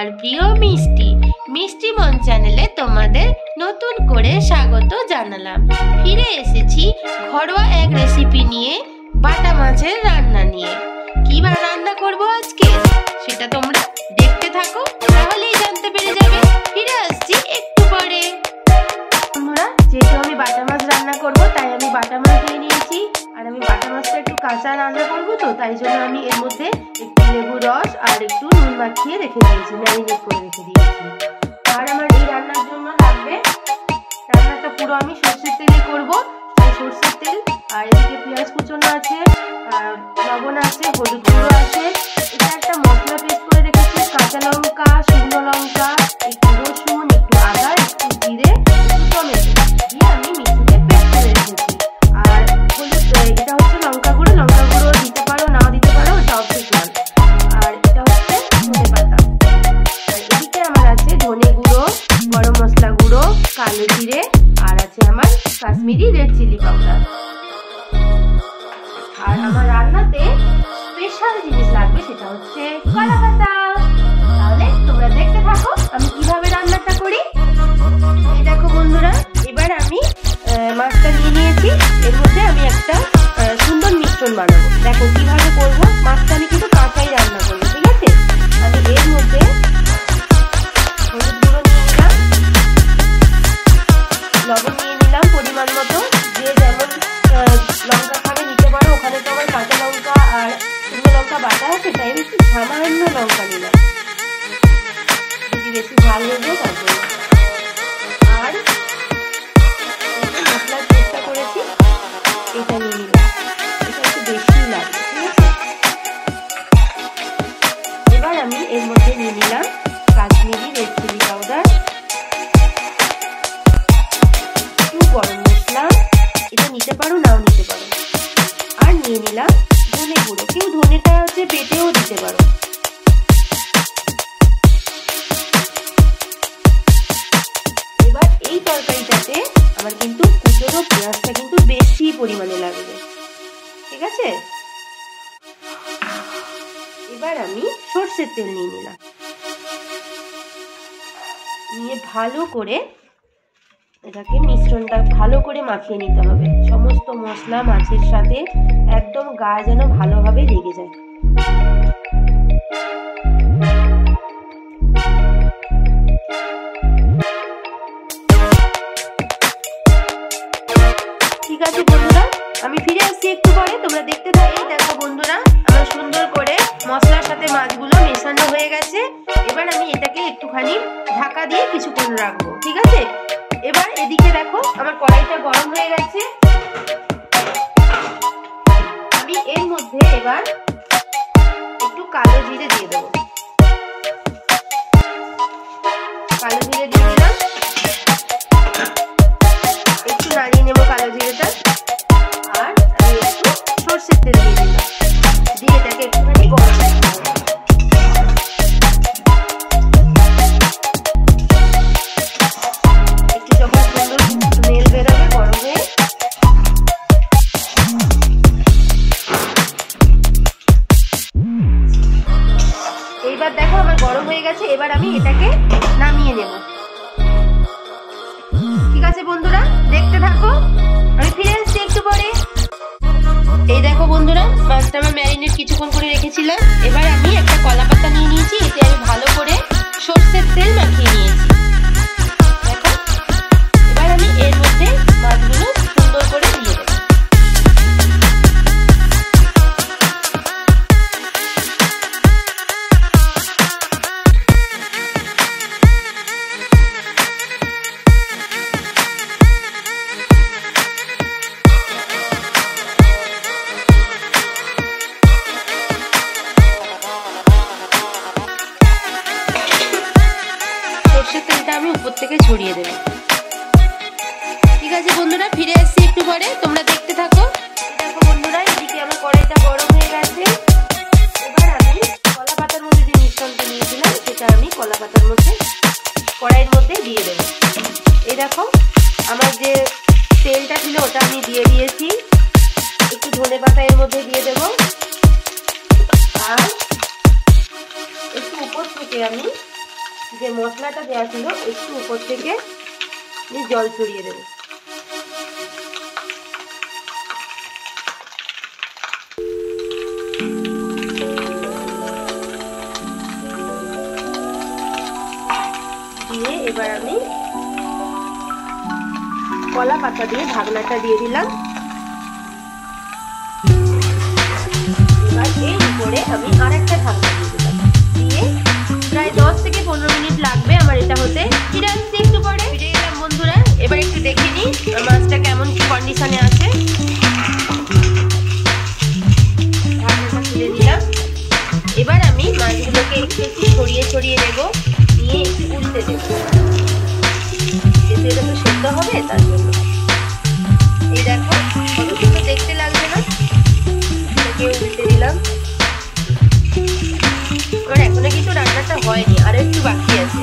সবার প্রিয় মিষ্টি মিষ্টি মন চ্যানেলে তোমাদের নতুন করে স্বাগত জানালাম। ফিরে এসেছি ঘরোয়া এক রেসিপি নিয়ে, বাটা মাছের রান্না নিয়ে। কিভাবে রান্না করব আজকে সেটা তোমরা দেখতে থাকো, তাহলেই জানতে পেরে যাবে। ফিরে আসছি একটু পরে। বন্ধুরা, যেহেতু আমি বাটা মাছ রান্না করব, তাই আমি বাটা মাছ নিয়ে নিয়েছি। আর আমি বাটা মাছটা একটু কাঁচা রান্না করবো, তো তাই জন্য আমি এর মধ্যে একটু লেবু রস আর একটু নুন মাখিয়ে রেখে দিয়েছি, ম্যারিনেট করে রেখে দিয়েছি। আর আমার এই রান্নার জন্য লাগবে, রান্নাটা পুরো আমি সরষের তেলে করবো, তাই সরষের তেল, আর এদিকে পেঁয়াজ কুচনো আছে, আর লবণ আছে, হলুদ গুঁড়ো আছে, এটা একটা মশলা পেস্ট করে রেখেছি, কাঁচা লঙ্কা, শুকনো লঙ্কা, একটু রসুন, একটু আদা, একটু জিরে, একটু টমেটো দিয়ে আমি মিক্সিতে পেস্ট করে রেখেছি। আর হলুদ, এটা হচ্ছে লঙ্কা গুঁড়ো, লঙ্কা গুঁড়ো দিতে পারো, নাও দিতে পারো, এটা অপশনাল। আর এটা হচ্ছে ধনে পাতা। আর এদিকে আমার আছে ধনে গুঁড়ো, গরম মশলা গুঁড়ো, কালো জিরে, আর আছে আমার কাশ্মীরি রেড চিলি পাউডার। আর আমার রান্নাতে স্পেশাল জিনিস লাগবে, সেটা হচ্ছে কলা পাতা। তাহলে তোমরা দেখতে থাকো আমি কিভাবে রান্নাটা করি। এই দেখো বন্ধুরা, এবার আমি মাছটা নিয়ে নিয়েছি, এর মধ্যে আমি একটা সুন্দর মিশ্রণ বানাবো। দেখো কিভাবে করবো, মাছটা আমি কিন্তু কাঁচাই রান্না করবো, ঠিক আছে? আমি এর মধ্যে হলুদ গুঁড়ো নিয়ে নিলাম, লবণ নিয়ে নিলাম পরিমাণ মতো, যে যেমন লঙ্কা খাবে নিতে পারো। ওখানে তো আমার কাঁচা লঙ্কা আর শুকনো লঙ্কা বাটা আছে, তাই আমি একটু সামান্য লঙ্কা নিলাম, যদি বেশি ঝাল হয়ে যায় তার জন্য। আর মশলার চেষ্টা করেছি, এটা নিয়ে নিলাম, এটা একটু বেশি লাগবে, ঠিক আছে? এবার আমি এর মধ্যে নিয়ে নিলাম কাশ্মীরি রেড চিলি পাউডার, একটু গরম মশলা, এটা নিতে পারো, নাও নিতে পারো। আর নিয়ে নিলাম ধনে গুঁড়ো, কেউ ধনেটা হচ্ছে বেটেও দিতে পারো। এবার এই তরকারিটাতে আমার কিন্তু কুচনো পেঁয়াজটা কিন্তু বেশি পরিমাণে লাগবে, ঠিক আছে? এবার আমি সরষের তেল নিয়ে নিলাম, নিয়ে ভালো করে এটাকে মিশ্রণটা ভালো করে মাখিয়ে নিতে হবে। সমস্ত মশলা মাছের সাথে একদম গায়ে যেন ভালোভাবে লেগে যায়। ঠিক আছে বন্ধুরা, আমি ফিরে আসছি একটু পরে, তোমরা দেখতে থাকো। দেখো বন্ধুরা, আমার সুন্দর করে মশলার সাথে মাছগুলো মেশানো হয়ে গেছে। এবার আমি এটাকে একটুখানি ঢাকা দিয়ে কিছুক্ষণ রাখবো, ঠিক আছে? এবার এদিকে দেখো আমার কড়াইটা গরম হয়ে গেছে। আমি এর মধ্যে এবার একটু কালো জিরে দিয়ে দেবো, কালো জিরে দিয়ে দিলাম, একটু নাড়িয়ে নেবো কালো জিরেটা। আর আমি একটু সরষের তেল দিয়ে দিলাম, দিয়ে এটাকে একটুখানি গরম করতে হবে। একটু যখন সুন্দর স্মেল বেরোবে গরম হয়ে, এইবার দেখো আমার গরম হয়ে গেছে। এবার আমি এটাকে নামিয়ে নেব, ঠিক আছে বন্ধুরা? দেখতে থাকো, আমি ফিরে আসছি একটু পরে। এই দেখো বন্ধুরা, মাছটা আমার ম্যারিনেট কিছুক্ষণ করে রেখেছিলাম। এবার আমি একটা কলা পাতা নিয়ে নিয়েছি, এতে আমি ভালো করে সরষের তেল মাখিয়ে নিয়েছি। দেখো, এবার আমি এর মধ্যে মাছগুলো সুন্দর করে দিয়ে দেবো। সরষের তেলটা আমি উপর থেকে ছড়িয়ে দেবো। ঠিক আছে বন্ধুরা, ফিরে আসছি একটু পরে, তোমরা দেখতে থাকো। দেখো বন্ধুরা, এদিকে আমার কড়াইটা গরম হয়ে গেছে। এবার আমি কলা পাতার মধ্যে যে মিশ্রণটা নিয়েছিলাম, সেটা আমি কলা পাতার মধ্যে কড়াইয়ের মধ্যে দিয়ে দেবো। এই দেখো আমার যে তেলটা ছিল ওটা আমি দিয়ে দিয়েছি। একটু ধনে পাতা এর মধ্যে দিয়ে দেবো, আর একটু উপর থেকে আমি যে মশলাটা দেওয়া ছিল একটু উপর থেকে জল ছড়িয়ে দেবো। দিয়ে এবার আমি কলা পাতা দিয়ে ঢাকনাটা দিয়ে দিলাম। এবার এর উপরে আমি আরেকটা ঢাকনা দিয়ে দিলাম, দিয়ে প্রায় 10 থেকে 15 মিনিট লাগবে আমার এটা হতে। ফিরে আসছি একটু পরে। ফিরে এলাম বন্ধুরা। এবার একটু দেখে নিই মাছটা কেমন কি কন্ডিশনে আছে। ঢাকনাটা খুলে দিলাম। এবার আমি মাছগুলোকে একটু একটু ছড়িয়ে ছড়িয়ে নেবো, নিয়ে একটু উল্টে দেবো, এটা তো সেদ্ধ হবে তার জন্য। এই দেখো কত সুন্দর দেখতে লাগবে না? এটাকে উল্টে দিলাম। আমার এখনো কিন্তু রান্নাটা হয়নি, আরো একটু বাকি আছে।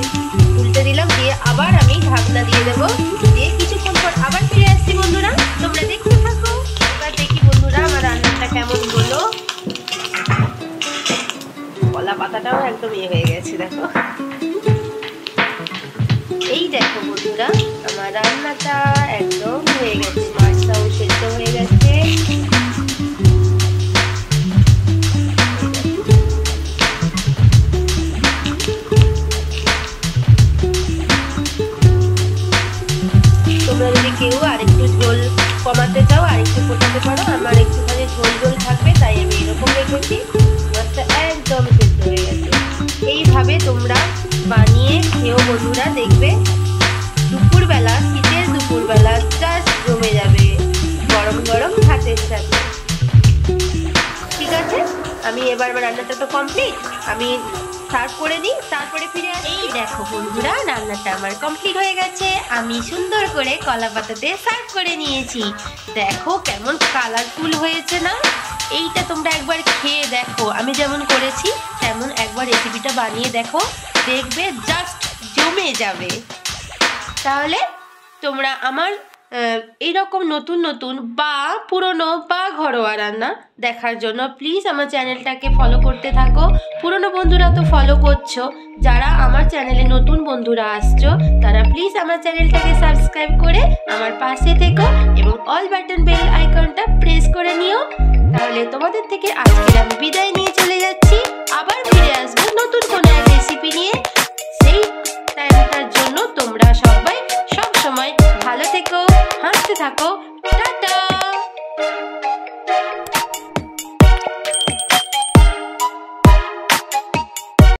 উল্টে দিলাম, দিয়ে আবার আমি ঢাকনা দিয়ে দেবো, দিয়ে কিছুক্ষণ পর আবার ফিরে আসছি বন্ধুরা, তোমরা দেখতে থাকো। এবার দেখি বন্ধুরা আমার রান্নাটা কেমন হলো। কলা পাতাটাও একদম ইয়ে হয়ে গেছে দেখো। এই দেখো বন্ধুরা আমার রান্নাটা একদম হয়ে গেছে, মাছটাও সেদ্ধ হয়ে গেছে। তোমরা যদি কেউ আরেকটু ঝোল কমাতে চাও আরেকটু ফোটাতে পারো, আমার একটুখানি ঝোল ঝোল থাকবে তাই আমি এরকম রেখেছি। মাছটা একদম সেদ্ধ হয়ে গেছে। এইভাবে তোমরা বানিয়ে খেও বন্ধুরা, দেখবে দুপুরবেলা, শীতের দুপুরবেলা জাস্ট জমে যাবে গরম গরম ভাতের সাথে। ঠিক আছে, আমি এবার রান্নাটা তো কমপ্লিট, আমি সার্ভ করে দিই, তারপরে ফিরে আসি। এই দেখো বন্ধুরা রান্নাটা আমার কমপ্লিট হয়ে গেছে। আমি সুন্দর করে কলা পাতাতে সার্ভ করে নিয়েছি। দেখো কেমন কালারফুল হয়েছে না? এইটা তোমরা একবার খেয়ে দেখো, আমি যেমন করেছি তেমন একবার রেসিপিটা বানিয়ে দেখো, দেখবে জাস্ট জমে যাবে। তাহলে তোমরা আমার এইরকম নতুন নতুন বা পুরনো বা ঘরোয়া রান্না দেখার জন্য প্লিজ আমার চ্যানেলটাকে ফলো করতে থাকো। পুরনো বন্ধুরা তো ফলো করছো, যারা আমার চ্যানেলে নতুন বন্ধুরা আসছো তারা প্লিজ আমার চ্যানেলটাকে সাবস্ক্রাইব করে আমার পাশে থেকো এবং অল বাটন বেল আইকনটা প্রেস করে নিও। তাহলে তোমাদের থেকে